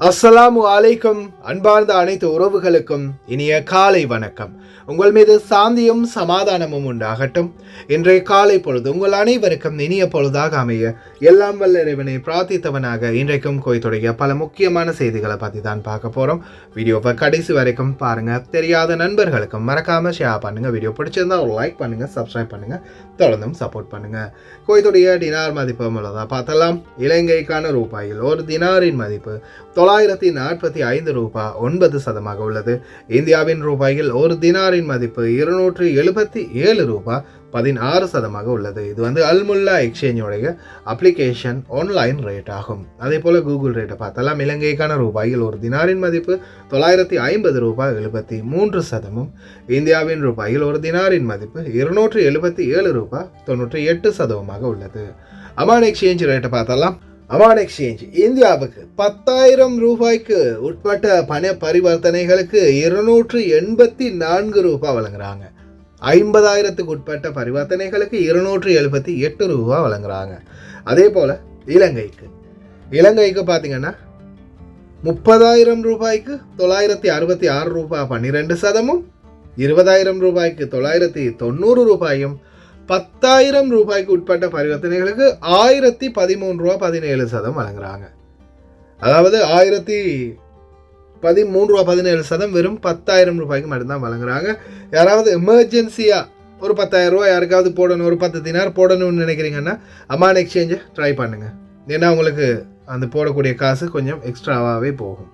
அஸ்ஸலாமு அலைக்கும். அன்பார்ந்த அனைத்து உறவுகளுக்கும் இனிய காலை வணக்கம். உங்கள் மீது சாந்தியும் சமாதானமும் உண்டாகட்டும். இன்றைய காலை பொழுது உங்கள் அனைவருக்கும் இனிய பொழுதாக அமைய எல்லாம் வல்ல இறைவனை பிரார்த்தித்தவனாக இன்றைக்கும் கோயத்துடைய பல முக்கியமான செய்திகளை பற்றி தான் பார்க்க போகிறோம். வீடியோவை கடைசி வரைக்கும் பாருங்கள். தெரியாத நண்பர்களுக்கும் மறக்காமல் ஷேர் பண்ணுங்கள். வீடியோ பிடிச்சிருந்தா ஒரு லைக் பண்ணுங்கள், சப்ஸ்கிரைப் பண்ணுங்கள், தொடர்ந்தும் சப்போர்ட் பண்ணுங்கள். கோயத்துடைய தினார் மதிப்பு உள்ளதாக பார்த்தலாம். இலங்கைக்கான ரூபாயில் ஒரு தினாரின் மதிப்பு 945 ரூபாய் 9% உள்ளது. இந்தியாவின் ரூபாயில் ஒரு தினாரின் மதிப்பு 277 ரூபாய் 16% உள்ளது. இது அல்முல்லா எக்ஸ்சேஞ்சோடைய அப்ளிகேஷன் ஆன்லைன் ரேட் ஆகும். அதே போல கூகுள் ரேட்டை பார்த்தலாம். இலங்கைக்கான ரூபாயில் ஒரு தினாரின் மதிப்பு 950 ரூபாய் 73%. இந்தியாவின் ரூபாயில் ஒரு தினாரின் மதிப்பு 277 ரூபாய் 98% உள்ளது. அமான் எக்ஸ்சேஞ்ச் ரேட்டை பார்த்தலாம். அமான் எக்ஸ்சேஞ்ச் இந்தியாவுக்கு 10,000 ரூபாய்க்கு உட்பட்ட பண பரிவர்த்தனைகளுக்கு 284 ரூபாய் வழங்குறாங்க. 50,000க்கு உட்பட்ட பரிவர்த்தனைகளுக்கு 278 ரூபாய் வழங்குறாங்க. அதே போல இலங்கைக்கு பார்த்தீங்கன்னா 30,000 ரூபாய்க்கு 966 ரூபாய் 12%, 20,000 ரூபாய்க்கு 990 ரூபாயும், 10,000 ரூபாய்க்கு உட்பட்ட பரிவர்த்தனைகளுக்கு 1,013 ரூபா 17% வழங்குறாங்க. அதாவது 1,013 ரூபா 17% வெறும் 10,000 ரூபாய்க்கு மட்டும்தான் வழங்குறாங்க. யாராவது எமர்ஜென்சியாக ஒரு 10,000 ரூபா யாருக்காவது போடணும், ஒரு 10 தினார் போடணும்னு நினைக்கிறீங்கன்னா அமான் எக்ஸ்சேஞ்சை ட்ரை பண்ணுங்கள். ஏன்னா உங்களுக்கு அந்த போடக்கூடிய காசு கொஞ்சம் எக்ஸ்ட்ராவாகவே போகும்.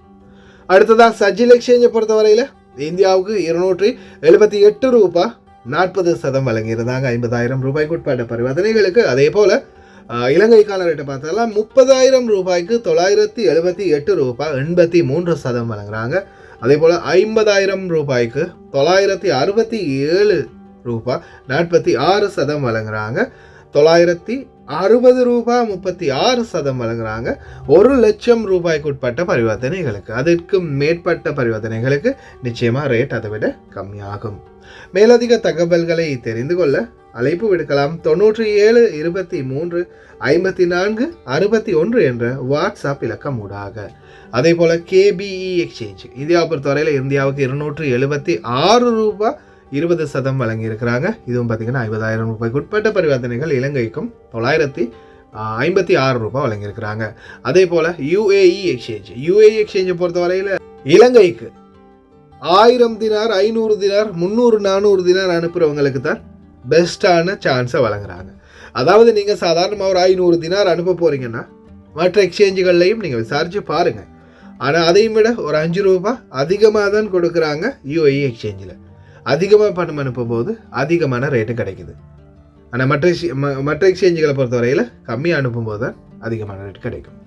அடுத்ததாக சஜில் எக்ஸ்சேஞ்சை பொறுத்தவரையில் இந்தியாவுக்கு 278 ரூபா 40% வழங்கியிருந்தாங்க 50,000 ரூபாய்க்கு உட்பட்ட பரிவர்த்தனைகளுக்கு. அதே போல் இலங்கைக்கான ரேட்டை பார்த்தாலும் 30,000 ரூபாய்க்கு 978 ரூபாய் 83% வழங்குறாங்க. அதே போல் 50,000 ரூபாய்க்கு 967 ரூபாய் 46% வழங்குறாங்க. 960 ரூபாய் 36% வழங்குறாங்க. 1,00,000 ரூபாய்க்கு உட்பட்ட பரிவர்த்தனைகளுக்கு, அதற்கு மேற்பட்ட பரிவர்த்தனைகளுக்கு நிச்சயமாக ரேட் அதை விட கம்மியாகும். மேலதிக தகவல்களை தெரிந்து கொள்ள அழைப்பு விடுக்கலாம். 97 23 54 61 என்ற வாட்ஸ்அப் இலக்கம் ஊடாக. அதே போல் KBE எக்ஸ்சேஞ்ச் இந்தியாவை பொறுத்தவரையில் இந்தியாவுக்கு 276 ரூபாய் 20% வழங்கியிருக்கிறாங்க. இதுவும் பார்த்தீங்கன்னா 50,000 ரூபாய்க்கு உட்பட்ட பரிவர்த்தனைகள். இலங்கைக்கும் 956 ரூபாய் வழங்கியிருக்கிறாங்க. அதே போல் UAE எக்ஸ்சேஞ்சை பொறுத்தவரையில் இலங்கைக்கு 1000 தினார் 500 தினார் 300 400 தினார் அனுப்புகிறவங்களுக்கு தான் பெஸ்ட்டான சான்ஸை வழங்குறாங்க. அதாவது நீங்கள் சாதாரணமாக ஒரு 500 தினார் அனுப்ப போகிறீங்கன்னா மற்ற எக்ஸ்சேஞ்சுகள்லையும் நீங்கள் விசாரித்து பாருங்கள். ஆனால் அதையும் விட ஒரு 5 ரூபாய் அதிகமாக தான் கொடுக்குறாங்க. UAE எக்ஸ்சேஞ்சில் அதிகமாக பணம் அனுப்பும்போது அதிகமான ரேட்டு கிடைக்குது. ஆனால் மற்ற எக்ஸ்சேஞ்சுகளை பொறுத்தவரையில் கம்மியாக அனுப்பும்போது தான் அதிகமான ரேட் கிடைக்கும்.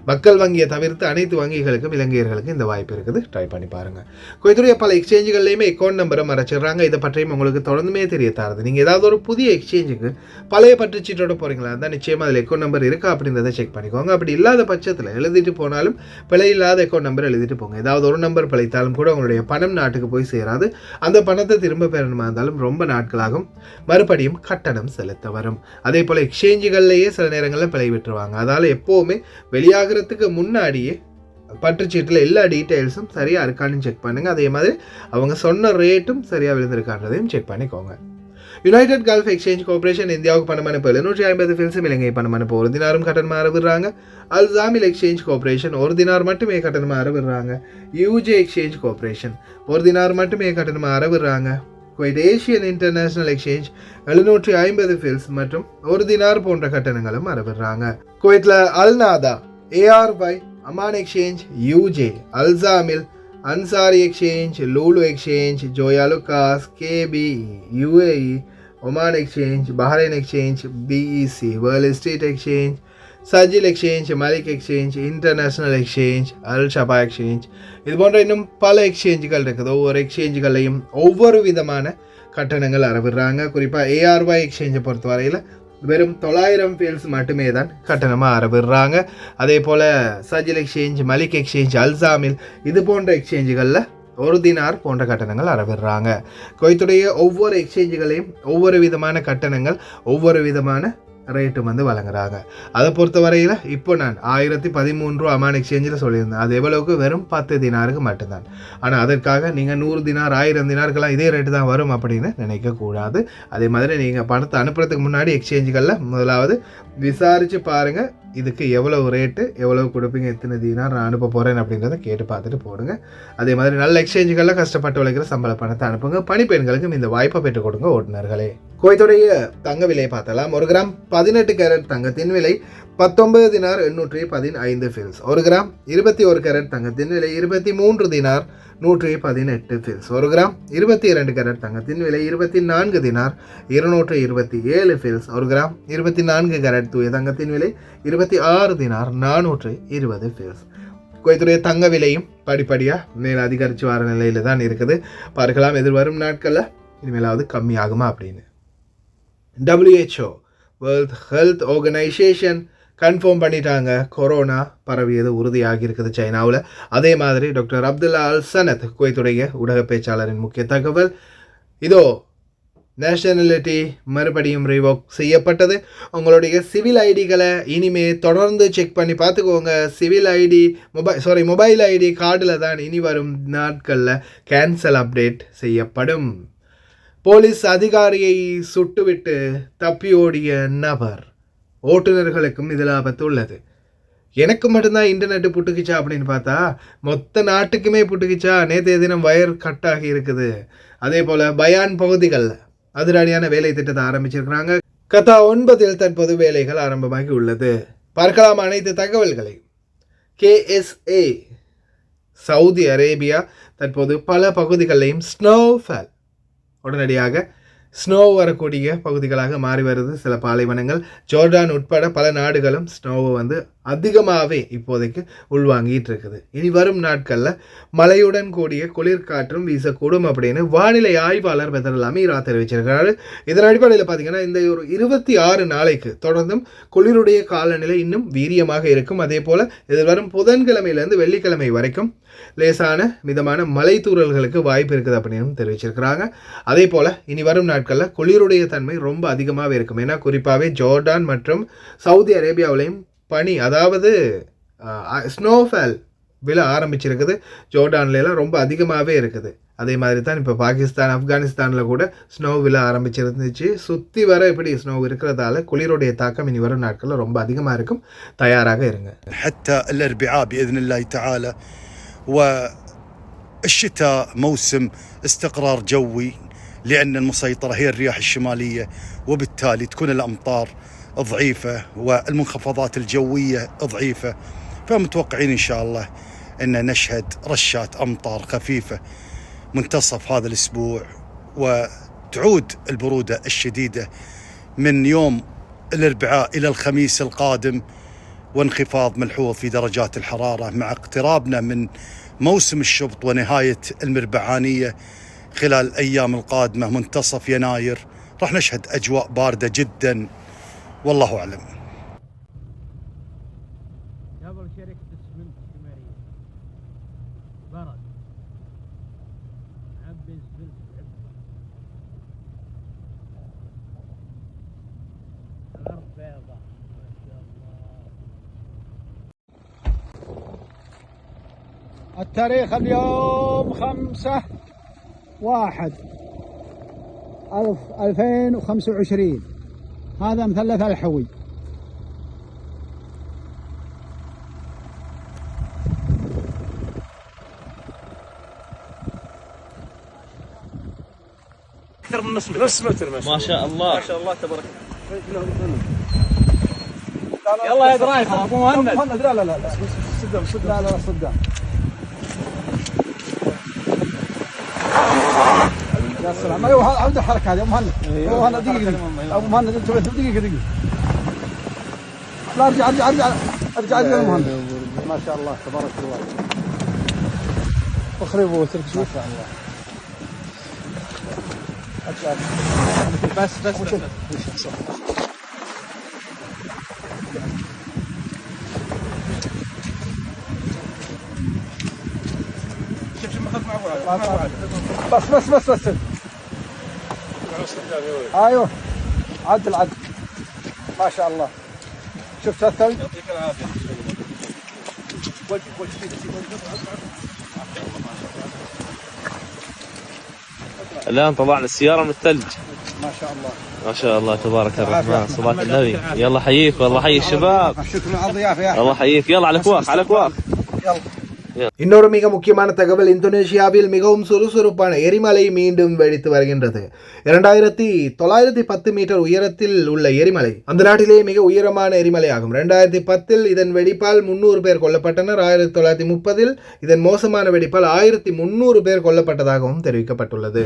மக்கள் வங்கியை தவிர்த்து அனைத்து வங்கிகளுக்கும் இலங்கையர்களுக்கு இந்த வாய்ப்பு இருக்குது. ட்ரை பண்ணி பாருங்கள். கோயத்துடைய பல எக்ஸ்சேஞ்சுகள்லையுமே அக்கௌண்ட் நம்பரை மறைச்சிடுறாங்க. இதை பற்றியும் உங்களுக்கு தொடர்ந்துமே தெரிய தருது. நீங்கள் ஏதாவது ஒரு புதிய எக்ஸ்சேஞ்சுக்கு பழைய பற்றுச்சீட்டோட போகிறீங்களா இருந்தால் நிச்சயமாக அதில் அக்கௌண்ட் நம்பர் இருக்கா அப்படின்றத செக் பண்ணிக்கோங்க. அப்படி இல்லாத பட்சத்தில் எழுதிட்டு போனாலும் பிழை இல்லாத அக்கௌண்ட் நம்பர் எழுதிட்டு போங்க. ஏதாவது ஒரு நம்பர் பிழைத்தாலும் கூட உங்களுடைய பணம் நாட்டுக்கு போய் சேராது. அந்த பணத்தை திரும்ப பெறணுமா இருந்தாலும் ரொம்ப நாட்களாகும். மறுபடியும் கட்டணம் செலுத்த வரும். அதே போல் எக்ஸ்சேஞ்சுகள்லேயே சில நேரங்களில் பிழை விட்டுருவாங்க. அதால் எப்போவுமே வெளியாகிறதுக்கு முன்னாடியே பற்றுச்சீட்டில் எல்லா டீட்டெயில்ஸும் சரியாக இருக்கான்னு செக் பண்ணுங்கள். அதே மாதிரி அவங்க சொன்ன ரேட்டும் சரியாக விழுந்திருக்கான்றதையும் செக் பண்ணிக்கோங்க. யுனைடெட் கல்ஃப் எக்ஸ்சேஞ்ச் கார்பரேஷன் இந்தியாவுக்கு பணம் அனுப்ப 750 ஃபில்ஸும் இலங்கை பணம் அனுப்ப 1 தினாரும் கட்டணமாக அறவிடுறாங்க. அல்சாமில் எக்ஸ்சேஞ்ச் கார்பரேஷன் 1 தினார் மட்டுமே கட்டணமாக அறவிடுறாங்க. UJ எக்ஸ்சேஞ்ச் கார்பரேஷன் 1 தினார் மட்டுமே கட்டணமாக அறவிடுறாங்க. Kuwait Asian international exchange 750 fils மற்றும் 1 தினார் போன்ற கட்டணங்களும் அறவிடுறாங்க. குவைத்தில் Alnada, ARY, Aman exchange, UJ, Alsamil, Ansari exchange, Lulu exchange, Joyalukkas, KBE, UAE, Oman exchange, Bahrain exchange, BEC, world street exchange, Sajil exchange, Malik exchange, international exchange, Al Shaba exchange, இது போன்ற இன்னும் பல எக்ஸ்சேஞ்சுகள் இருக்குது. ஒவ்வொரு எக்ஸ்சேஞ்சுகளையும் ஒவ்வொரு விதமான கட்டணங்கள் அறவிடுறாங்க. குறிப்பாக ARY எக்ஸ்சேஞ்சை பொறுத்தவரையில் வெறும் 900 ஃபீல்ஸ் மட்டுமே தான் கட்டணமாக அறவிடுறாங்க. அதே போல் சஜில் எக்ஸ்சேஞ்ச், மலிக் எக்ஸ்சேஞ்ச், அல்சாமில் இது போன்ற எக்ஸ்சேஞ்சுகளில் 1 தினார் போன்ற கட்டணங்கள் அறவிடுறாங்க. குவைத்துடைய ஒவ்வொரு எக்ஸ்சேஞ்சுகளையும் ஒவ்வொரு விதமான கட்டணங்கள், ஒவ்வொரு விதமான ரேட்டும் வந்து வழங்குறாங்க. அதை பொறுத்த வரையில் இப்போ நான் 1013 அமான் எக்ஸ்சேஞ்சில் சொல்லியிருந்தேன். அது எவ்வளவுக்கு? வெறும் 10 தினாருக்கு மட்டும்தான். ஆனால் அதற்காக நீங்கள் 100 தினார் 1000 தினாருக்கெல்லாம் இதே ரேட்டு தான் வரும் அப்படின்னு நினைக்கக்கூடாது. அதே மாதிரி நீங்கள் பணத்தை அனுப்புறதுக்கு முன்னாடி எக்ஸ்சேஞ்சுகளில் முதலாவது விசாரித்து பாருங்கள், இதுக்கு எவ்வளவு ரேட்டு, எவ்வளவு கொடுப்பீங்க, எத்தனை தினார் நான் அனுப்ப போகிறேன் அப்படின்றத கேட்டு பார்த்துட்டு போடுங்க. அதே மாதிரி நல்ல எக்ஸ்சேஞ்சுகளில் கஷ்டப்பட்டு உழைக்கிற சம்பள பணத்தை அனுப்புங்க. பணிப்பெண்களுக்கும் இந்த வாய்ப்பை பெற்றுக் கொடுங்க ஓட்டுநர்களே. குவைத்துடைய தங்க விலையை பார்த்தலாம். 1 கிராம் 18 கேரட் தங்கத்தின் விலை 19 தினார் 815 ஃபில்ஸ். 1 கிராம் 21 கேரட் தங்கத்தின் விலை 23 தினார் 118 ஃபில்ஸ். 1 கிராம் 22 கேரட் தங்கத்தின் விலை 24 தினார் 227 ஃபில்ஸ். 1 கிராம் 24 கேரட் தூய தங்கத்தின் விலை 26 தினார் 420 ஃபில்ஸ். குவைத்துடைய தங்க விலையும் படிப்படியாக மேல் அதிகரித்து வர நிலையில் தான் இருக்குது. பார்க்கலாம் எதிர்வரும் நாட்களில் இனிமேலாவது கம்மியாகுமா அப்படின்னு. WHO world health organisation confirm பண்ணிட்டாங்க, கொரோனா பரவியது உறுதியாகி இருக்குது சைனாவில். அதே மாதிரி டாக்டர் அப்துல்லா அல் சனத் குவைத்துடைய ஊடக பேச்சாளரின் முக்கிய தகவல் இதோ, நேஷனாலிட்டி மறுபடியும் ரிவோக் செய்யப்பட்டது. உங்களுடைய சிவில் ஐடிகளை இனிமே தொடர்ந்து செக் பண்ணி பார்த்துக்கோங்க. சிவில் ஐடி மொபைல் ஐடி கார்டில் தான் இனி வரும் நாட்களில் கேன்சல் அப்டேட் செய்யப்படும். போலீஸ் அதிகாரியை சுட்டுவிட்டு தப்பியோடிய நபர். ஓட்டுநர்களுக்கும் இதில் ஆபத்து உள்ளது. எனக்கு மட்டும்தான் இன்டர்நெட்டு புட்டுக்குச்சா அப்படின்னு பார்த்தா மொத்த நாட்டுக்குமே புட்டுக்குச்சா. நேற்றைய தினம் வயர் கட் ஆகி இருக்குது. அதே போல் பயான் பகுதிகளில் அதிரடியான வேலை திட்டத்தை ஆரம்பிச்சிருக்கிறாங்க. கத்தா 9 தற்போது வேலைகள் ஆரம்பமாகி உள்ளது. பார்க்கலாம் அனைத்து தகவல்களை. KSA சவுதி அரேபியா தற்போது பல பகுதிகளிலையும் ஸ்னோஃபால் உடனடியாக ஸ்னோ வரக்கூடிய பகுதிகளாக மாறி வருது. சில பாலைவனங்கள், ஜோர்டான் உட்பட பல நாடுகளும் ஸ்னோவை வந்து அதிகமாகவே இப்போதைக்கு உள்வாங்கிட்டு இருக்குது. இனி வரும் நாட்களில் மழையுடன் கூடிய குளிர்காற்றும் வீசக்கூடும் அப்படின்னு வானிலை ஆய்வாளர் பெதர் அமீரா தெரிவிச்சிருக்கிறாரு. இதன் அடிப்படையில் பார்த்தீங்கன்னா இந்த ஒரு 26 நாளைக்கு தொடர்ந்தும் குளிருடைய காலநிலை இன்னும் வீரியமாக இருக்கும். அதே போல் இதில் வரும் புதன்கிழமையிலேருந்து வெள்ளிக்கிழமை வரைக்கும் லேசான மிதமான மலை தூறல்களுக்கு வாய்ப்பு இருக்குது அப்படின்னு தெரிவிச்சிருக்கிறாங்க. அதே போல் இனி வரும் நாட்களில் குளிருடைய தன்மை ரொம்ப அதிகமாகவே இருக்கும். ஏன்னா குறிப்பாகவே ஜோர்டான் மற்றும் சவுதி அரேபியாவிலையும் பனி, அதாவது ஸ்னோஃபால் விழ ஆரம்பிச்சிருக்குது. ஜோர்டான்லாம் ரொம்ப அதிகமாகவே இருக்குது. அதே மாதிரி தான் இப்போ பாகிஸ்தான், ஆப்கானிஸ்தானில் கூட ஸ்னோ விழ ஆரம்பிச்சிருந்துச்சு. சுற்றி வர இப்படி ஸ்னோ இருக்கிறதால குளிருடைய தாக்கம் இனி வரும் நாட்களில் ரொம்ப அதிகமாக இருக்கும். தயாராக இருங்க. والشتاء موسم استقرار جوي لأن المسيطرة هي الرياح الشمالية، وبالتالي تكون الأمطار ضعيفة والمنخفضات الجوية ضعيفة، فمتوقعين إن شاء الله أن نشهد رشات أمطار خفيفة منتصف هذا الأسبوع، وتعود البرودة الشديدة من يوم الأربعاء إلى الخميس القادم، وانخفاض ملحوظ في درجات الحرارة مع اقترابنا من موسم الشبط ونهاية المربعانية خلال الأيام القادمة منتصف يناير. راح نشهد أجواء باردة جدا والله أعلم. قبل شركة السمنت الشمالية برد عبي السمنت الأرض بيضاء ما شاء الله. التاريخ اليوم 5/1/2025. هذا مثلث الحوي. أكثر من نص متر ما شاء الله ما شاء الله تبارك الله. يلا يا درايفر ابو مهند. لا لا لا صدام لا لا صدام. يا سلام. ايوه عود الحركه هذه ابو مهند. ابو مهند دقيقه ابو مهند انت دقيقه. لا ارجع ارجع ابو مهند. ما شاء الله تبارك الله. اخربه وترك شوف ما شاء الله. بس شوف مخك مع بعض بس ايوه عدل ما شاء الله. شفت الثلج؟ يعطيك العافيه. الآن طلعنا السيارة من الثلج. ما شاء الله. ما شاء الله تبارك الرحمن. صلاة النبي. يلا حييك والله حي الشباب. شكرا على الضيافه يا اخي. الله حييك. يلا على كواخ على كواخ. يلا. இன்னொரு மிக முக்கியமான தகவல், இந்தோனேஷியாவில் மிகவும் சுறுசுறுப்பான எரிமலை மீண்டும் வெடித்து வருகின்றது. 2910 மீட்டர் உயரத்தில் உள்ள எரிமலை அந்த நாட்டிலேயே மிக உயரமான எரிமலை ஆகும். 2010 இதன் வெடிப்பால் 300 பேர் கொல்லப்பட்டனர். 1930 இதன் மோசமான வெடிப்பால் 1300 பேர் கொல்லப்பட்டதாகவும் தெரிவிக்கப்பட்டுள்ளது.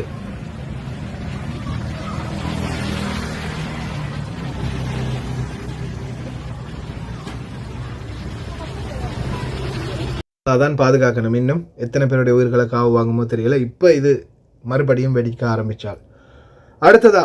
அதான் பாதுகாக்கணும். இன்னும் எத்தனை பேருடைய உயிர்களை காவு வாங்குமோ தெரியல. இப்போ இது மறுபடியும் வெடிக்க ஆரம்பித்தால் அடுத்ததா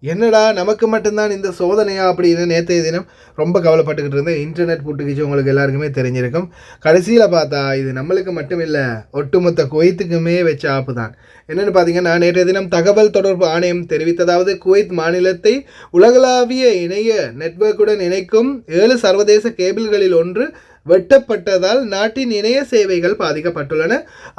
என்னடா நமக்கு மட்டும்தான் இந்த சோதனையா அப்படின்னு நேற்றைய தினம் ரொம்ப கவலைப்பட்டுக்கிட்டு இருந்தேன். இன்டர்நெட் புட்டுக்கிச்சு உங்களுக்கு எல்லாருக்குமே தெரிஞ்சிருக்கும். கடைசியில் பார்த்தா இது நம்மளுக்கு மட்டும் இல்லை, ஒட்டுமொத்த குவைத்துக்குமே வச்ச ஆப்பு தான். என்னென்னு பார்த்தீங்கன்னா, நேற்றைய தினம் தகவல் தொடர்பு ஆணையம் தெரிவித்ததாவது, குவைத் மாநிலத்தை உலகளாவிய இணைய நெட்வொர்க்குடன் இணைக்கும் 7 சர்வதேச கேபிள்களில் ஒன்று வெட்டப்பட்டதால் நாட்டின் இணைய சேவைகள் பாதிக்கப்பட்டுள்ளன.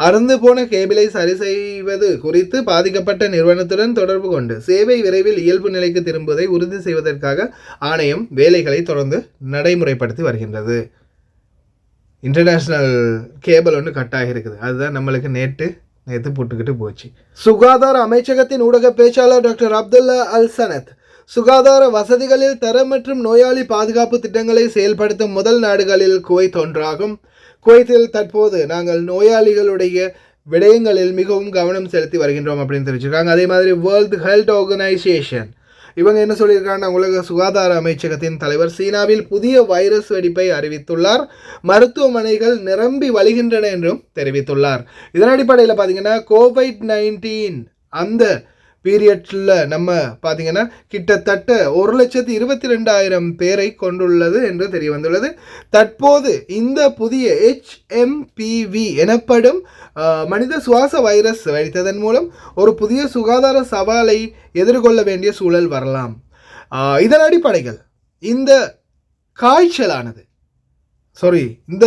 அறுந்து போன கேபிளை சரி செய்வது குறித்து பாதிக்கப்பட்ட நிறுவனத்துடன் தொடர்பு கொண்டு சேவை விரைவில் இயல்பு நிலைக்கு திரும்புவதை உறுதி செய்வதற்காக ஆணையம் வேலைகளை தொடர்ந்து நடைமுறைப்படுத்தி வருகின்றது. இன்டர்நேஷ்னல் கேபிள் ஒன்று கட்டாகி இருக்குது. அதுதான் நம்மளுக்கு நேற்று புட்டுக்கிட்டு போச்சு. சுகாதார அமைச்சகத்தின் ஊடக பேச்சாளர் டாக்டர் அப்துல்லா அல் சனத், சுகாதார வசதிகளில் தரம் மற்றும் நோயாளி பாதுகாப்பு திட்டங்களை செயல்படுத்தும் முதல் நாடுகளில் குவைத் ஒன்றாகும். குவைத்தில் தற்போது நாங்கள் நோயாளிகளுடைய விடயங்களில் மிகவும் கவனம் செலுத்தி வருகின்றோம் அப்படின்னு தெரிவிச்சிருக்காங்க. அதே மாதிரி வேர்ல்டு ஹெல்த் ஆர்கனைசேஷன் இவங்க என்ன சொல்லியிருக்காங்கன்னா, உலக சுகாதார அமைச்சகத்தின் தலைவர் சீனாவில் புதிய வைரஸ் வெடிப்பை அறிவித்துள்ளார். மருத்துவமனைகள் நிரம்பி வழிகின்றன என்றும் தெரிவித்துள்ளார். இதன் அடிப்படையில் பார்த்தீங்கன்னா கோவிட்-19 அந்த பீரியட்ல நம்ம பார்த்தீங்கன்னா கிட்டத்தட்ட 1,22,000 பேரை கொண்டுள்ளது என்று தெரிய வந்துள்ளது. தற்போது இந்த புதிய HMPV எனப்படும் மனித சுவாச வைரஸ் வெடித்ததன் மூலம் ஒரு புதிய சுகாதார சவாலை எதிர்கொள்ள வேண்டிய சூழல் வரலாம். இதன் அடிப்படையில் இந்த காய்ச்சலானது இந்த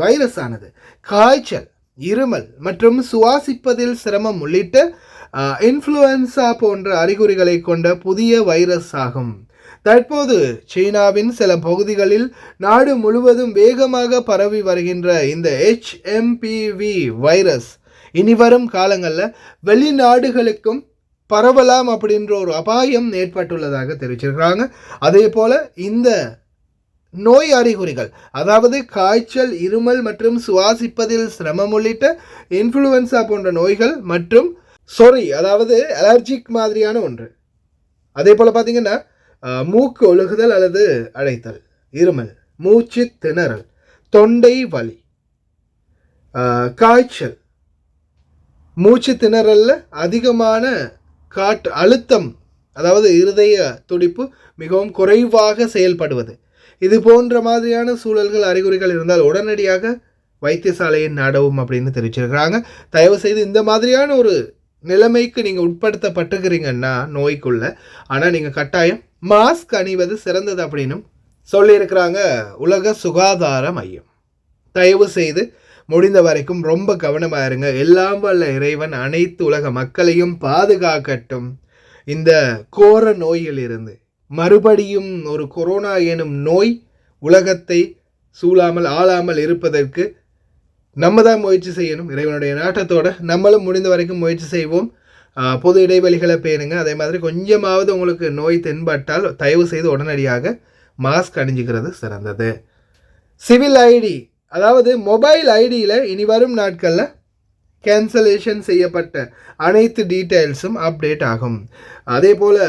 வைரஸ் ஆனது காய்ச்சல், இருமல் மற்றும் சுவாசிப்பதில் சிரமம் உள்ளிட்ட இன்ஃப்ளூயன்சா போன்ற அறிகுறிகளை கொண்ட புதிய வைரஸ் ஆகும். தற்போது சீனாவின் சில பகுதிகளில் நாடு முழுவதும் வேகமாக பரவி வருகின்ற இந்த HMPV வைரஸ் இனிவரும் காலங்களில் வெளிநாடுகளுக்கும் பரவலாம் அப்படின்ற ஒரு அபாயம் ஏற்பட்டுள்ளதாக தெரிவிச்சிருக்கிறாங்க. அதே போல இந்த நோய் அறிகுறிகள், அதாவது காய்ச்சல், இருமல் மற்றும் சுவாசிப்பதில் சிரமம் உள்ளிட்ட இன்ஃப்ளூயன்சா போன்ற நோய்கள் மற்றும் அதாவது அலர்ஜிக் மாதிரியான ஒன்று. அதே போல் பார்த்தீங்கன்னா மூக்கு ஒழுகுதல் அல்லது அடைத்தல், இருமல், மூச்சு திணறல், தொண்டை வலி, காய்ச்சல், மூச்சு திணறலில் அதிகமான காற்று அழுத்தம், அதாவது இருதய துடிப்பு மிகவும் குறைவாக செயல்படுவது, இது போன்ற மாதிரியான சூழல்கள் அறிகுறிகள் இருந்தால் உடனடியாக வைத்தியசாலையை நாடவும் அப்படின்னு தெரிவிச்சிருக்கிறாங்க. தயவு செய்து இந்த மாதிரியான ஒரு நிலைமைக்கு நீங்கள் உட்படுத்தப்பட்டிருக்கிறீங்கன்னா நோய்க்குள்ள, ஆனால் நீங்கள் கட்டாயம் மாஸ்க் அணிவது சிறந்தது அப்படின்னு சொல்லியிருக்கிறாங்க உலக சுகாதார மையம். தயவு செய்து முடிந்த வரைக்கும் ரொம்ப கவனமாக இருங்க. எல்லாம் வல்ல இறைவன் அனைத்து உலக மக்களையும் பாதுகாக்கட்டும் இந்த கோர நோயிலிருந்து. மறுபடியும் ஒரு கொரோனா எனும் நோய் உலகத்தை சூழாமல் ஆளாமல் இருப்பதற்கு நம்ம தான் முயற்சி செய்யணும். இறைவனுடைய நாட்டத்தோடு நம்மளும் முடிந்த வரைக்கும் முயற்சி செய்வோம். பொது இடைவெளிகளை பேணுங்க. அதே மாதிரி கொஞ்சமாவது உங்களுக்கு நோய் தென்பட்டால் தயவு செய்து உடனடியாக மாஸ்க் அணிஞ்சிக்கிறது சிறந்தது. சிவில் ஐடி, அதாவது மொபைல் ஐடியில் இனி வரும் நாட்களில் கேன்சலேஷன் செய்யப்பட்ட அனைத்து டீட்டெயில்ஸும் அப்டேட் ஆகும். அதே போல்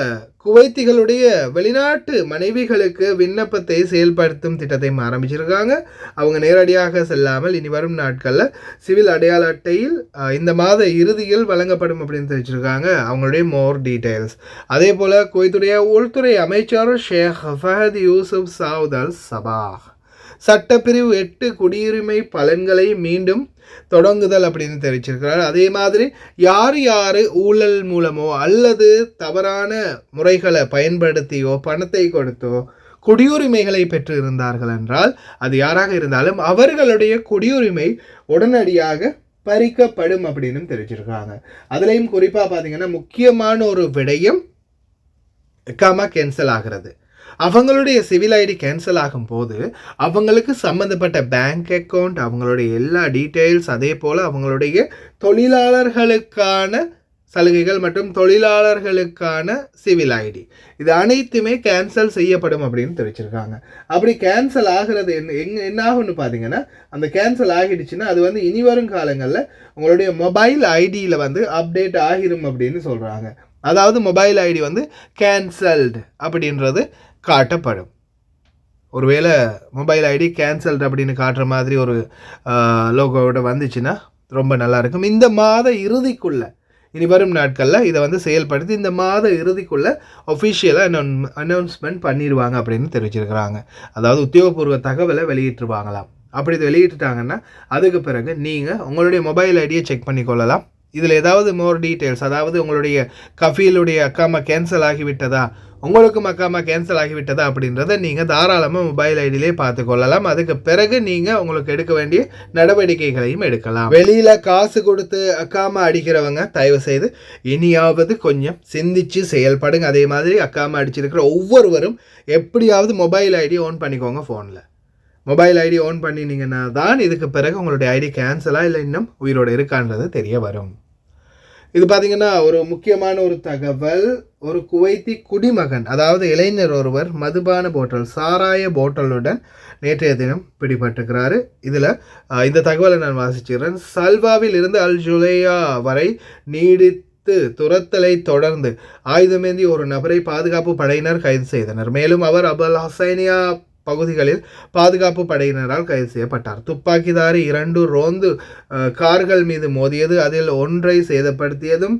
குவைத்திகளுடைய வெளிநாட்டு மனைவிகளுக்கு விண்ணப்பத்தை செயல்படுத்தும் திட்டத்தை ஆரம்பிச்சிருக்காங்க. அவங்க நேரடியாக செல்லாமல் இனி வரும் நாட்களில் சிவில் அடையாள அட்டையில் இந்த மாத இறுதியில் வழங்கப்படும் அப்படின்னு தெரிவிச்சிருக்காங்க அவங்களுடைய மோர் டீட்டெயில்ஸ். அதே போல் குவைத்துடைய உள்துறை அமைச்சர் ஷேக் ஃபஹத் யூசுப் சவுத் அல் சபாஹ் சட்டப்பிரிவு 8 குடியுரிமை பலன்களை மீண்டும் தொடங்குதல் அப்படின்னு தெரிவிச்சிருக்கிறார். அதே மாதிரி யார் யார் ஊழல் மூலமோ அல்லது தவறான முறைகளை பயன்படுத்தியோ பணத்தை கொடுத்தோ குடியுரிமைகளை பெற்று இருந்தார்கள் என்றால் அது யாராக இருந்தாலும் அவர்களுடைய குடியுரிமை உடனடியாக பறிக்கப்படும் அப்படின்னு தெரிவிச்சிருக்காங்க. அதுலேயும் குறிப்பாக பார்த்தீங்கன்னா முக்கியமான ஒரு விடயம் இக்காமா கேன்சல் ஆகிறது. அவங்களுடைய சிவில் ஐடி கேன்சல் ஆகும்போது அவங்களுக்கு சம்மந்தப்பட்ட பேங்க் அக்கௌண்ட், அவங்களுடைய எல்லா டீட்டெயில்ஸ், அதே போல் அவங்களுடைய தொழிலாளர்களுக்கான சலுகைகள் மற்றும் தொழிலாளர்களுக்கான சிவில் ஐடி இது அனைத்துமே கேன்சல் செய்யப்படும் அப்படின்னு தெரிவிச்சிருக்காங்க. அப்படி கேன்சல் ஆகிறது என்ன ஆகும்னு பார்த்தீங்கன்னா, அந்த கேன்சல் ஆகிடுச்சுன்னா அது வந்து இனி வரும் காலங்களில் உங்களுடைய மொபைல் ஐடியில் வந்து அப்டேட் ஆகிரும் அப்படின்னு சொல்கிறாங்க. அதாவது மொபைல் ஐடி வந்து கேன்சல்டு அப்படின்றது காட்டப்படும். ஒருவேளை மொபைல் ஐடி கேன்சல்டு அப்படின்னு காட்டுற மாதிரி ஒரு லோகோவோட வந்துச்சுன்னா ரொம்ப நல்லாயிருக்கும். இந்த மாத இறுதிக்குள்ளே, இனி வரும் நாட்களில் இதை வந்து செயல்படுத்தி இந்த மாத இறுதிக்குள்ளே ஒஃபிஷியலாக அனௌன்ஸ்மெண்ட் பண்ணிடுவாங்க அப்படின்னு தெரிவிச்சிருக்கிறாங்க. அதாவது உத்தியோகபூர்வ தகவலை வெளியிட்டுருவாங்களாம். அப்படி இதை வெளியிட்டுட்டாங்கன்னா அதுக்கு பிறகு நீங்கள் உங்களுடைய மொபைல் ஐடியை செக் பண்ணிக்கொள்ளலாம். இதில் ஏதாவது மோர் டீட்டெயில்ஸ், அதாவது உங்களுடைய கஃபீலுடைய அக்காமா கேன்சல் ஆகிவிட்டதா, உங்களுக்கும் அக்காமா கேன்சல் ஆகிவிட்டதா அப்படின்றத நீங்கள் தாராளமாக மொபைல் ஐடியிலே பார்த்துக்கொள்ளலாம். அதுக்கு பிறகு நீங்கள் உங்களுக்கு எடுக்க வேண்டிய நடவடிக்கைகளையும் எடுக்கலாம். வெளியில் காசு கொடுத்து அக்காமா அடிக்கிறவங்க தயவு செய்து இனியாவது கொஞ்சம் சிந்திச்சு செயல்படுங்க. அதே மாதிரி அக்காமா அடிச்சிருக்கிற ஒவ்வொருவரும் எப்படியாவது மொபைல் ஐடி ஓன் பண்ணிக்கோங்க. ஃபோனில் மொபைல் ஐடி ஓன் பண்ணினீங்கன்னா தான் இதுக்கு பிறகு உங்களுடைய ஐடி கேன்சலாக இல்லை இன்னும் உயிரோடு இருக்கான்றது தெரிய வரும். இது பார்த்திங்கன்னா ஒரு முக்கியமான ஒரு தகவல். ஒரு குவைத்தி குடிமகன், அதாவது இளைஞர் ஒருவர் மதுபான போட்டல், சாராய போட்டலுடன் நேற்றைய தினம் பிடிபட்டிருக்கிறாரு. இதில் இந்த தகவலை நான் வாசிச்சுக்கிறேன். சல்வாவில் இருந்து அல் ஜுலேயா வரை நீடித்து துரத்தலை தொடர்ந்து ஆயுதமேந்தி ஒரு நபரை பாதுகாப்பு படையினர் கைது செய்தனர். மேலும் அவர் அபல் ஹசைனியா பகுதிகளில் பாதுகாப்பு படையினரால் கைது செய்யப்பட்டார். துப்பாக்கிதாரி 2 ரோந்து கார்கள் மீது மோதியது, அதில் ஒன்றை சேதப்படுத்தியதும்,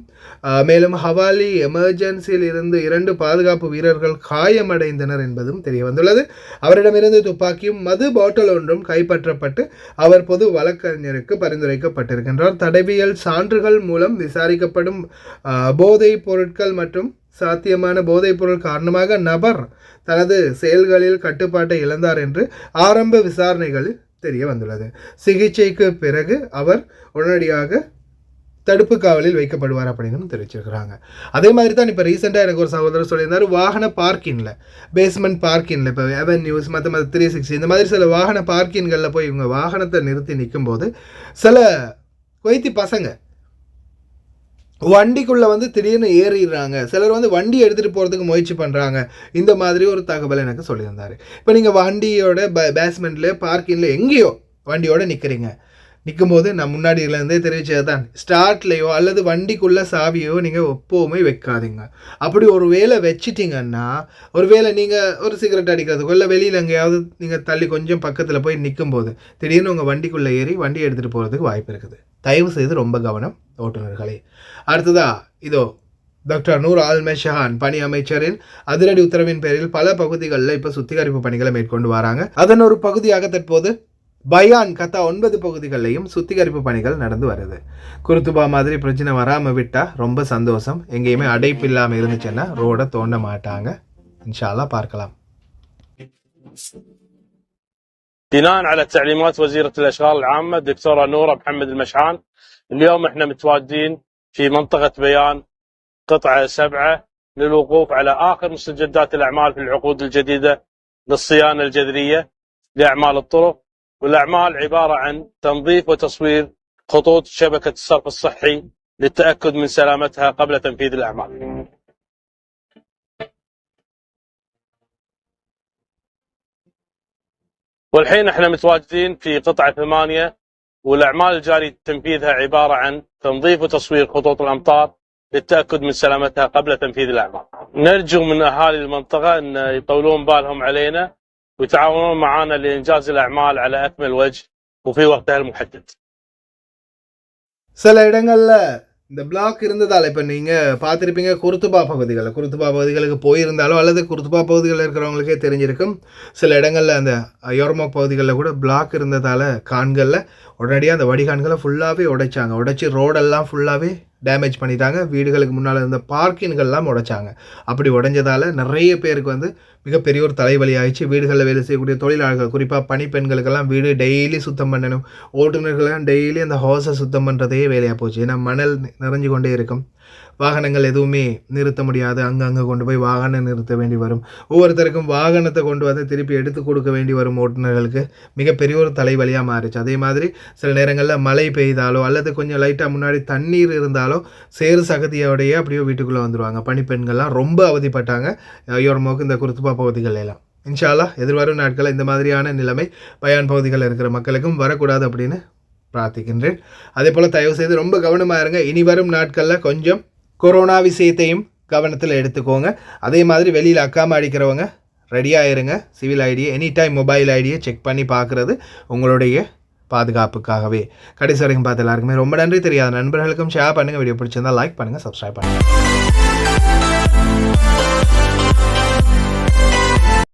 மேலும் ஹவாலி எமர்ஜென்சியில் இருந்து 2 பாதுகாப்பு வீரர்கள் காயமடைந்தனர் என்பதும் தெரிய வந்துள்ளது. அவரிடமிருந்து துப்பாக்கியும் மது பாட்டில் ஒன்றும் கைப்பற்றப்பட்டு அவர் பொது வழக்கறிஞருக்கு பரிந்துரைக்கப்பட்டிருக்கின்றார். தடவியல் சான்றுகள் மூலம் விசாரிக்கப்படும் போதைப் பொருட்கள் மற்றும் சாத்தியமான போதைப்பொருள் காரணமாக நபர் தனது செயல்களில் கட்டுப்பாட்டை இழந்தார் என்று ஆரம்ப விசாரணைகளில் தெரிய வந்துள்ளது. சிகிச்சைக்கு பிறகு அவர் உடனடியாக தடுப்பு காவலில் வைக்கப்படுவார் அப்படின்னு தெரிவிச்சிருக்கிறாங்க. அதே மாதிரி தான் இப்போ ரீசெண்டாக எனக்கு ஒரு சகோதரர் சொல்லியிருந்தார், வாகன பார்க்கிங்கில், பேஸ்மெண்ட் பார்க்கிங்கில், இப்போ அவென்யூஸ் மற்ற 360 இந்த மாதிரி சில வாகன பார்க்கின்களில் போய் இவங்க வாகனத்தை நிறுத்தி நிற்கும்போது சில குவைத்தி பசங்க வண்டிக்குள்ளே வந்து திடீர்னு ஏறிடுறாங்க. சிலர் வந்து வண்டி எடுத்துகிட்டு போகிறதுக்கு முயற்சி பண்ணுறாங்க. இந்த மாதிரி ஒரு தகவல் எனக்கு சொல்லியிருந்தார். இப்போ நீங்கள் வண்டியோட பேஸ்மெண்ட்டில் பார்க்கிங்கில் எங்கேயோ வண்டியோடு நிற்கிறீங்க. நிற்கும்போது நான் முன்னாடியிலேருந்தே தெரிவித்தது தான், ஸ்டார்ட்லேயோ அல்லது வண்டிக்குள்ளே சாவியோ நீங்கள் எப்போவுமே வைக்காதீங்க. அப்படி ஒரு வேளை வச்சிட்டிங்கன்னா, ஒரு வேளை நீங்கள் ஒரு சிகரெட் அடிக்கிறதுக்கோ இல்லை வெளியில் எங்கேயாவது நீங்கள் தள்ளி கொஞ்சம் பக்கத்தில் போய் நிற்கும்போது திடீர்னு உங்கள் வண்டிக்குள்ளே ஏறி வண்டி எடுத்துகிட்டு போகிறதுக்கு வாய்ப்பு இருக்குது. தயவு செய்து ரொம்ப கவனம் ஓட்டுநர்களே. அடுத்ததா இதோ டாக்டர் நூர் அல் மெஷஹான் பணி அமைச்சரின் அதிரடி உத்தரவின் பேரில் பல பகுதிகளில் இப்போ சுத்திகரிப்பு பணிகளை மேற்கொண்டு வராங்க. அதன் ஒரு பகுதியாக தற்போது பயான் கத்தா 9 பகுதிகளிலையும் சுத்திகரிப்பு பணிகள் நடந்து வருது. குருத்துபா மாதிரி பிரச்சனை வராமல் விட்டால் ரொம்ப சந்தோஷம். எங்கேயுமே அடைப்பு இல்லாமல் இருந்துச்சுன்னா ரோடை தோண்ட மாட்டாங்க. இன்ஷா அல்லாஹ் பார்க்கலாம். بناء على تعليمات وزيرة الأشغال العامة الدكتورة نورة محمد المشحان، اليوم احنا متواجدين في منطقة بيان قطعة 7 للوقوف على آخر مستجدات الأعمال في العقود الجديدة للصيانة الجذرية لأعمال الطرق، والأعمال عبارة عن تنظيف وتصوير خطوط شبكة الصرف الصحي للتأكد من سلامتها قبل تنفيذ الأعمال. والحين احنا متواجدين في قطعة 8 والأعمال الجاري تنفيذها عبارة عن تنظيف وتصوير خطوط الأمطار للتأكد من سلامتها قبل تنفيذ الأعمال. نرجو من أهالي المنطقة أن يطولون بالهم علينا ويتعاونون معنا لإنجاز الأعمال على أكمل وجه وفي وقتها المحدد. சில இடங்களில் இந்த பிளாக் இருந்ததால் இப்போ நீங்கள் பார்த்துருப்பீங்க குருத்துபா பகுதிகளுக்கு போயிருந்தாலோ அல்லது குருத்துபா பகுதிகளில் இருக்கிறவங்களுக்கே தெரிஞ்சிருக்கும். சில இடங்களில் அந்த யோர்மோக் பகுதிகளில் கூட பிளாக் இருந்ததால் கான்களில் உடனடியாக அந்த வடிகான்களை ஃபுல்லாகவே உடைச்சி ரோடெல்லாம் ஃபுல்லாகவே டேமேஜ் பண்ணிட்டாங்க. வீடுகளுக்கு முன்னால் இருந்த பார்க்கின்கள்லாம் உடைச்சாங்க. அப்படி உடைஞ்சதால் நிறைய பேருக்கு வந்து மிகப்பெரிய ஒரு தலைவலி ஆயிடுச்சு. வீடுகளில் வேலை செய்யக்கூடிய தொழிலாளர்கள், குறிப்பாக பணிப்பெண்களுக்கெல்லாம் வீடு டெய்லி சுத்தம் பண்ணணும். ஓட்டுநர்களெல்லாம் டெய்லி அந்த ஹவுஸை சுத்தம் பண்ணுறதே வேலையாக போச்சு. ஏன்னா மணல் நிறைஞ்சு கொண்டே இருக்கும். வாகனங்கள் எதுவுமே நிறுத்த முடியாது. அங்கங்கே கொண்டு போய் வாகனம் நிறுத்த வேண்டி வரும். ஒவ்வொருத்தருக்கும் வாகனத்தை கொண்டு வந்து திருப்பி எடுத்து கொடுக்க வேண்டி வரும். ஓட்டுநர்களுக்கு மிகப்பெரிய ஒரு தலைவலியாக மாறிச்சு. அதே மாதிரி சில நேரங்களில் மழை பெய்தாலோ அல்லது கொஞ்சம் லைட்டாக முன்னாடி தண்ணீர் இருந்தாலோ சேறு சகதியோடையே அப்படியே வீட்டுக்குள்ளே வந்துடுவாங்க. பணிப்பெண்கள்லாம் ரொம்ப அவதிப்பட்டாங்க யோர்மோக் இந்த குருத்துபா பகுதிகள் எல்லாம். இன்ஷா அல்லாஹ் எதிர்வரும் நாட்களில் இந்த மாதிரியான நிலைமை பயான் பகுதிகளில் இருக்கிற மக்களுக்கும் வரக்கூடாது அப்படின்னு பிரார்த்திக்கின்றேன். அதே போல் தயவு செய்து ரொம்ப கவனமாக இருங்க. இனி வரும் நாட்களில் கொஞ்சம் கொரோனா விஷயத்தையும் கவனத்தில் எடுத்துக்கோங்க. அதே மாதிரி வெளியில் அக்காமல் அடிக்கிறவங்க ரெடியாக இருங்க. சிவில் ஐடியை எனி டைம் மொபைல் ஐடியை செக் பண்ணி பார்க்குறது உங்களுடைய பாதுகாப்புக்காகவே. கடைசி வரைக்கும் பார்த்து எல்லாருக்குமே ரொம்ப நன்றி. தெரியாத நண்பர்களுக்கும் ஷேர் பண்ணுங்கள். வீடியோ பிடிச்சிருந்தால் லைக் பண்ணுங்கள், சப்ஸ்கிரைப் பண்ணுங்கள்.